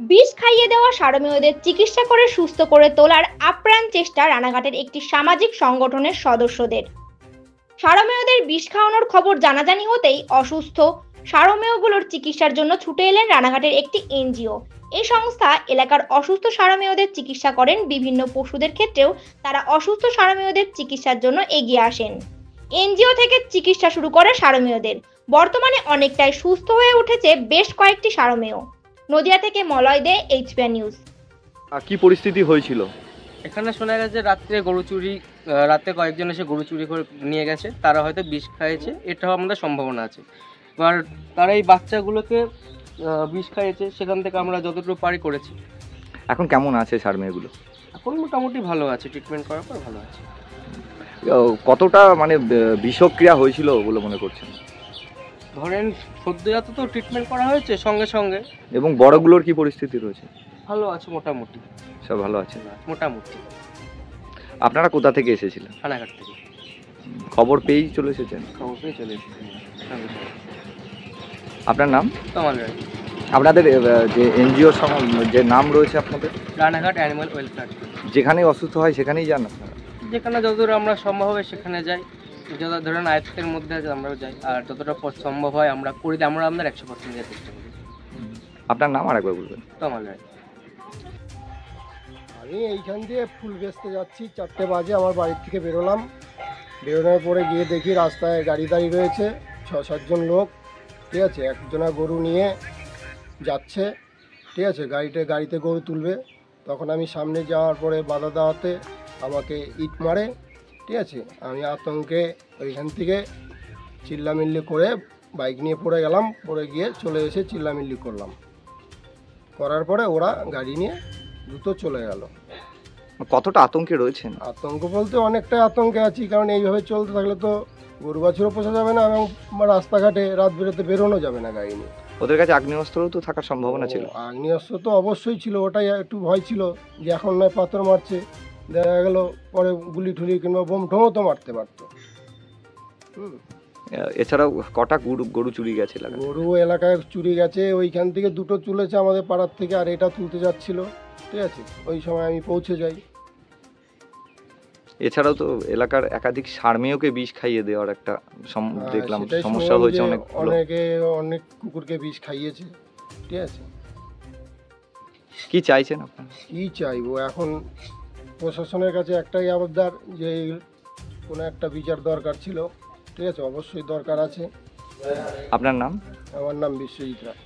বিষ খাইয়ে দেওয়া সারমেয়দের চিকিৎসা করে সুস্থ করে তোলার আপ্রাণ চেষ্টা রানাঘাটের একটি সামাজিক সংগঠনের সদস্যদের। সারমেয়দের বিষ খাওয়ানোর খবর জানাজানি হতেই অসুস্থ সারমেয়গুলোর চিকিৎসার জন্য ছুটে এলেন রানাঘাটের একটি এনজিও। এই সংস্থা এলাকার অসুস্থ সারমেয়দের চিকিৎসা করেন। বিভিন্ন পশুদের ক্ষেত্রেও তারা অসুস্থ সারমেয়দের চিকিৎসার জন্য এগিয়ে আসেন। এনজিও থেকে চিকিৎসা শুরু করে সারমেয়দের। বর্তমানে অনেকটাই সুস্থ হয়ে উঠেছে বেশ কয়েকটি সারমেয়। নদিয়া থেকে মলয় দে, এইচপিআর নিউজ। কি পরিস্থিতি হয়েছিল? এখানে শোনা গেছে রাত্রে গরু চুরি, রাতে কয়েকজন এসে গরু চুরি করে নিয়ে গেছে, তারা হয়তো বিষ খাইয়েছে, এটাও আমাদের সম্ভাবনা আছে। এবার তারা এই বাচ্চাগুলোকে বিষ খাইয়েছে, সেখান থেকে আমরা যতটুকু পারি করেছি। এখন কেমন আছে সার মেয়েগুলো? এখন মোটামুটি ভালো আছে, ট্রিটমেন্ট করার পর ভালো আছে। কতটা মানে বিষক্রিয়া হয়েছিল বলে মনে করছেন? ধরেন সদ্যজাত তো ট্রিটমেন্ট করা হয়েছে সঙ্গে সঙ্গে। এবং বড়গুলোর কি পরিস্থিতি রয়েছে? ভালো আছে মোটামুটি, সব ভালো আছে মোটামুটি। আপনারা কোথা থেকে এসেছিলেন? রানাঘাট থেকে খবর পেয়েই চলে এসেছেন? খবর পেয়ে চলে এসেছি। আপনার নাম? তমাল রায়। আপনাদের যে এনজিও যে নাম রয়েছে আপনাদের? Ranaghat animal welfare. যেখানেই অসুস্থ হয় সেখানেই যান আপনারা? যেখানে যতদূর আমরা সম্ভব হয় সেখানে যাই, যত ধরেন আয়ত্তের মধ্যে আছে আমরাও যাই, আর যতটা সম্ভব হয় আমরা করি, আমরা আমাদের 100% দেওয়ার চেষ্টা করি। আপনার নাম আর একবার বলবেন। তমাল রায়। আমি এইখান দিয়ে ফুল বেচতে যাচ্ছি, 4টে বাজে আমার বাড়ির থেকে বেরোলাম। বেরোনোর পরে গিয়ে দেখি রাস্তায় গাড়ি দাঁড়িয়ে রয়েছে 6-7 জন লোক, ঠিক আছে। একজনা গরু নিয়ে যাচ্ছে, ঠিক আছে। গাড়িতে গরু তুলবে, তখন আমি সামনে যাওয়ার পরে বাধা দেওয়াতে আমাকে ইট মারে, ঠিক আছে। আমি আতঙ্কে ওইখান থেকে চিল্লামিল্লি করে বাইক নিয়ে পড়ে গেলাম। পড়ে গিয়ে চলে এসে চিল্লামিল্লি করলাম, করার পরে ওরা গাড়ি নিয়ে দ্রুত চলে গেল। কতটা আতঙ্কে রয়েছেন? আতঙ্ক বলতে অনেকটাই আতঙ্কে আছি, কারণ এইভাবে চলতে থাকলে তো গরু বাছুরও পোষা যাবে না, এবং রাস্তাঘাটে রাত বেরোতে বেরোনো যাবে না গাড়ি নিয়ে। ওদের কাছে আগ্নেয়াস্ত্রও তো থাকার সম্ভাবনা ছিল। আগ্নেয়াস্ত্র তো অবশ্যই ছিল, ওটাই একটু ভয় ছিল যে এখন নয় পাথর মারছে, দেখা গেল পরে গুলি ঠুলি কিংবা বোম ঠোমও তো মারতে পারতো। এছাড়াও কটা গরু চুরি গেছে? গরু এলাকায় চুরি গেছে, ওইখান থেকে 2টো তুলেছে আমাদের পাড়ার থেকে, আর এটা তুলতে যাচ্ছিল, ঠিক আছে। ওই সময় আমি পৌঁছে যাই। এছাড়াও তো এলাকার একাধিক সারমেয়কে বিষ খাইয়ে দেওয়ার একটা দেখলাম সেটাই সমস্যা শুনলাম হয়েছে। যে অনেক কুকুরকে বিষ খাইয়েছে, ঠিক আছে। কি চাইছেন আপনারা? কি চাইবো এখন, প্রশাসনের কাছে একটাই আবদার যে কোনো একটা বিচার দরকার ছিল, ঠিক আছে। অবশ্যই দরকার আছে। আপনার নাম? আমার নাম বিশ্বজিৎ রায়।